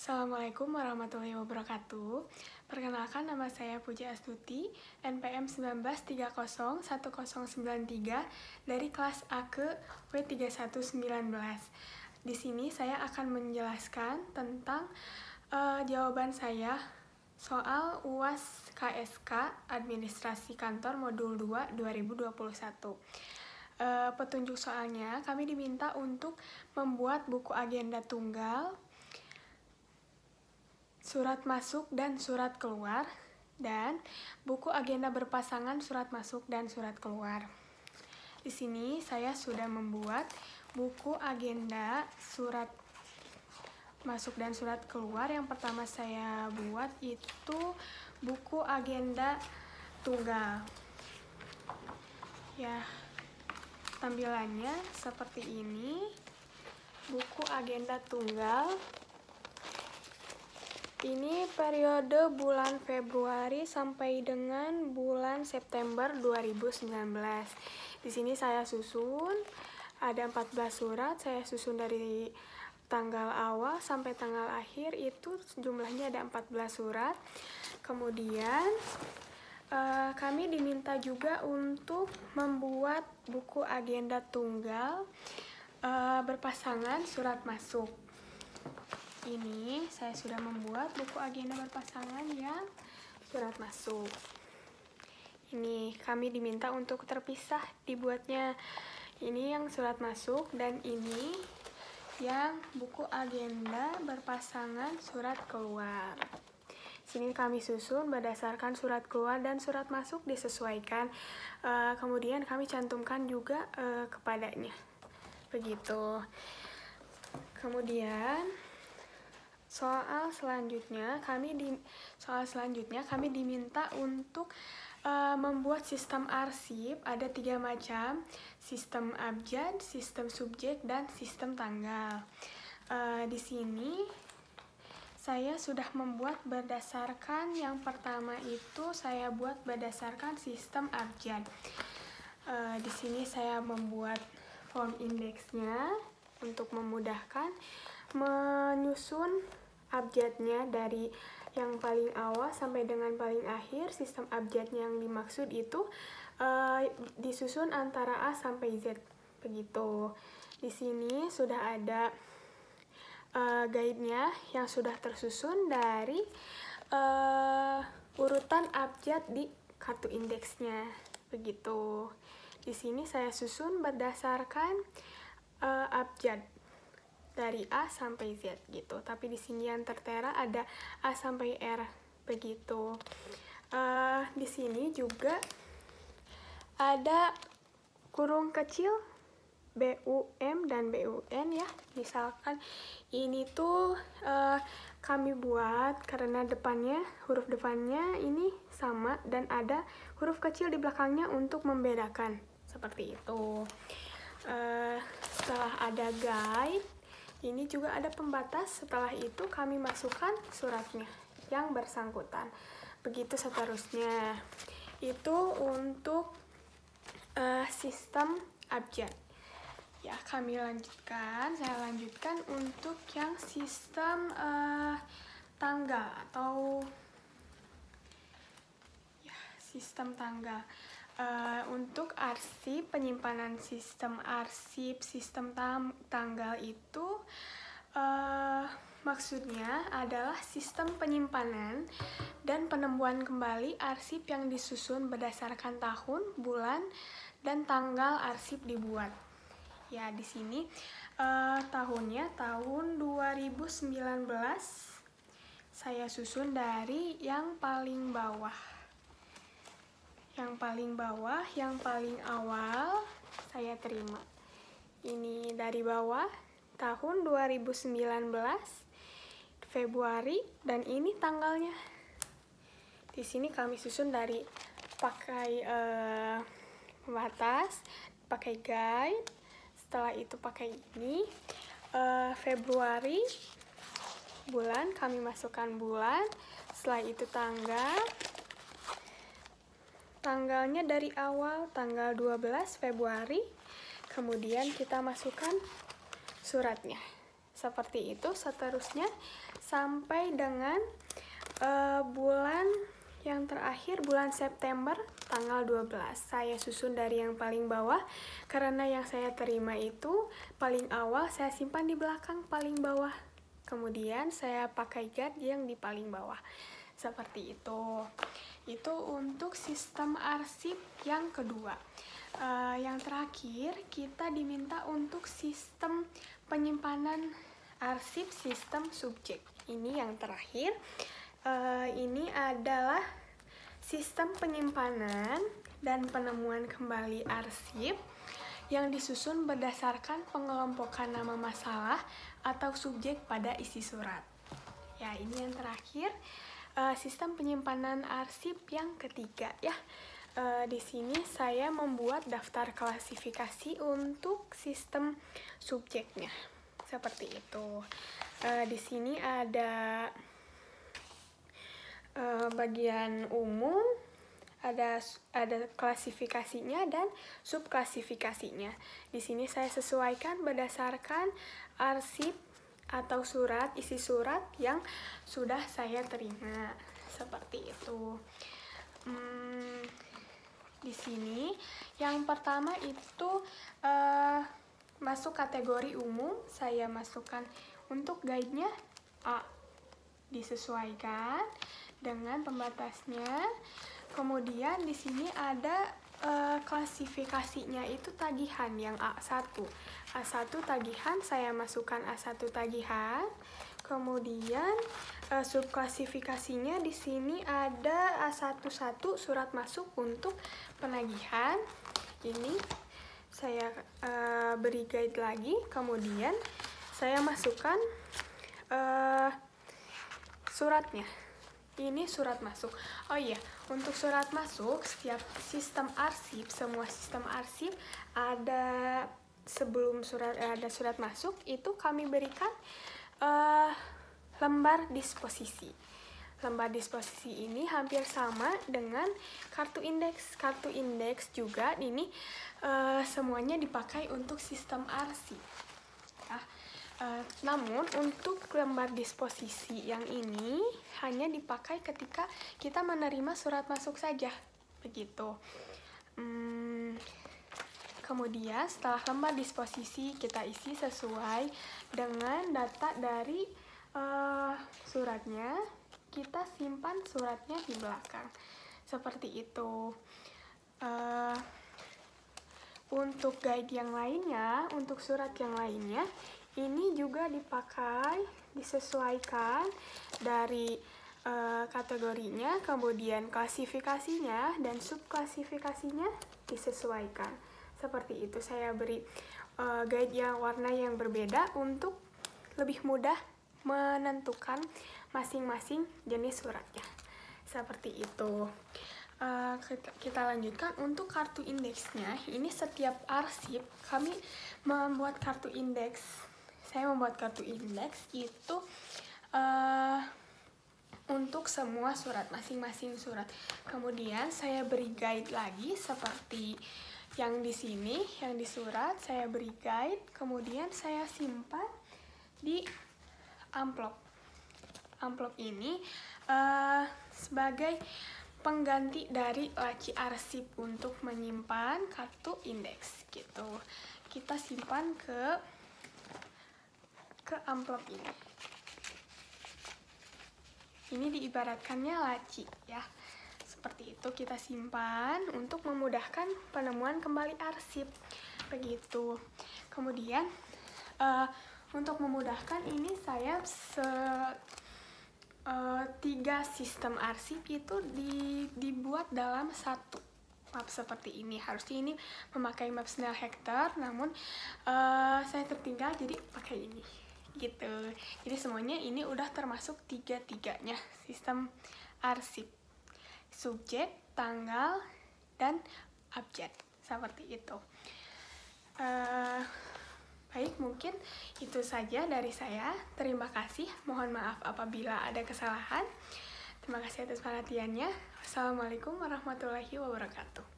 Assalamualaikum warahmatullahi wabarakatuh. Perkenalkan, nama saya Puja Astuti, NPM 19301093 dari kelas A ke W3119. Di sini saya akan menjelaskan tentang jawaban saya soal UAS KSK Administrasi Kantor Modul 2 2021. Petunjuk soalnya, kami diminta untuk membuat buku agenda tunggal, surat masuk dan surat keluar, dan buku agenda berpasangan surat masuk dan surat keluar. Di sini saya sudah membuat buku agenda surat masuk dan surat keluar. Yang pertama saya buat itu buku agenda tunggal. Ya, tampilannya seperti ini. Buku agenda tunggal. Ini periode bulan Februari sampai dengan bulan September 2019. Di sini saya susun, ada 14 surat, saya susun dari tanggal awal sampai tanggal akhir, itu jumlahnya ada 14 surat. Kemudian kami diminta juga untuk membuat buku agenda tunggal berpasangan surat masuk. Ini saya sudah membuat buku agenda berpasangan yang surat masuk. Ini kami diminta untuk terpisah dibuatnya. Ini yang surat masuk dan ini yang buku agenda berpasangan surat keluar. Sini kami susun berdasarkan surat keluar dan surat masuk disesuaikan. Kemudian kami cantumkan juga kepadanya. Begitu. Kemudian soal selanjutnya kami diminta untuk membuat sistem arsip. Ada 3 macam: sistem abjad, sistem subjek, dan sistem tanggal. Di sini saya sudah membuat berdasarkan yang pertama itu saya buat berdasarkan sistem abjad. Di sini saya membuat form indeksnya untuk memudahkan menyusun abjadnya dari yang paling awal sampai dengan paling akhir. Sistem abjadnya yang dimaksud itu disusun antara A sampai Z, begitu. Di sini sudah ada guide-nya yang sudah tersusun dari urutan abjad di kartu indeksnya, begitu. Di sini saya susun berdasarkan abjad dari A sampai Z gitu. Tapi di sini yang tertera ada A sampai R, begitu. Di sini juga ada kurung kecil BUM dan BUN ya. Misalkan ini tuh kami buat karena huruf depannya ini sama dan ada huruf kecil di belakangnya untuk membedakan, seperti itu. Setelah ada guide, ini juga ada pembatas. Setelah itu kami masukkan suratnya yang bersangkutan. Begitu seterusnya. Itu untuk sistem abjad. Ya, saya lanjutkan untuk yang sistem tanggal atau ya, sistem tanggal. Untuk arsip, penyimpanan sistem arsip, sistem tanggal itu maksudnya adalah sistem penyimpanan dan penemuan kembali arsip yang disusun berdasarkan tahun, bulan, dan tanggal arsip dibuat. Ya, di sini tahunnya tahun 2019. Saya susun dari yang paling bawah. Yang paling awal saya terima. Ini dari bawah, tahun 2019, Februari, dan ini tanggalnya. Di sini kami susun dari pakai pembatas, pakai guide, setelah itu pakai ini, Februari, bulan, kami masukkan bulan, setelah itu tanggalnya dari awal, tanggal 12 Februari, kemudian kita masukkan suratnya Seperti itu seterusnya sampai dengan bulan yang terakhir, bulan September tanggal 12. Saya susun dari yang paling bawah karena yang saya terima itu paling awal, saya simpan di belakang paling bawah. Kemudian saya pakai guard yang di paling bawah. Seperti itu. Itu untuk sistem arsip yang kedua. Yang terakhir, kita diminta untuk sistem penyimpanan arsip sistem subjek. Ini yang terakhir. Ini adalah sistem penyimpanan dan penemuan kembali arsip yang disusun berdasarkan pengelompokan nama masalah atau subjek pada isi surat. Ya, ini yang terakhir, sistem penyimpanan arsip yang ketiga ya. Di sini saya membuat daftar klasifikasi untuk sistem subjeknya. Seperti itu. Di sini ada bagian umum, ada klasifikasinya dan subklasifikasinya. Di sini saya sesuaikan berdasarkan arsip atau surat, isi surat yang sudah saya terima. Seperti itu. Di sini yang pertama itu masuk kategori umum, saya masukkan untuk guide-nya A, disesuaikan dengan pembatasnya. Kemudian di sini ada klasifikasinya itu tagihan yang A1. A1 tagihan, saya masukkan A1 tagihan. Kemudian subklasifikasinya di sini ada A11 surat masuk untuk penagihan. Ini saya beri guide lagi. Kemudian saya masukkan suratnya. Ini surat masuk. Oh iya, untuk surat masuk, setiap sistem arsip, semua sistem arsip ada sebelum ada surat masuk, itu kami berikan lembar disposisi. Lembar disposisi ini hampir sama dengan kartu indeks. Kartu indeks juga ini semuanya dipakai untuk sistem arsip. Namun untuk lembar disposisi yang ini hanya dipakai ketika kita menerima surat masuk saja, begitu. Kemudian setelah lembar disposisi kita isi sesuai dengan data dari suratnya, kita simpan suratnya di belakang. Seperti itu. Untuk guide yang lainnya, untuk surat yang lainnya, ini juga dipakai, disesuaikan dari kategorinya, kemudian klasifikasinya dan subklasifikasinya disesuaikan. Seperti itu, saya beri guide yang warna yang berbeda untuk lebih mudah menentukan masing-masing jenis suratnya. Seperti itu. Kita lanjutkan untuk kartu indeksnya. Ini setiap arsip kami membuat kartu indeks. Saya membuat kartu indeks itu untuk semua surat, masing-masing surat. Kemudian saya beri guide lagi seperti yang di sini, yang di surat saya beri guide. Kemudian saya simpan di amplop. Amplop ini sebagai pengganti dari laci arsip untuk menyimpan kartu indeks gitu. Kita simpan ke amplop ini. Ini diibaratkannya laci ya. Seperti itu kita simpan untuk memudahkan penemuan kembali arsip. Begitu. Kemudian untuk memudahkan ini saya 3 sistem arsip itu dibuat dalam satu map seperti ini. Harusnya ini memakai map Snell Hector, namun saya tertinggal jadi pakai ini gitu. Jadi semuanya ini udah termasuk 3-3-nya sistem arsip, subjek, tanggal, dan abjad. Seperti itu. Baik, mungkin itu saja dari saya. Terima kasih. Mohon maaf apabila ada kesalahan. Terima kasih atas perhatiannya. Wassalamualaikum warahmatullahi wabarakatuh.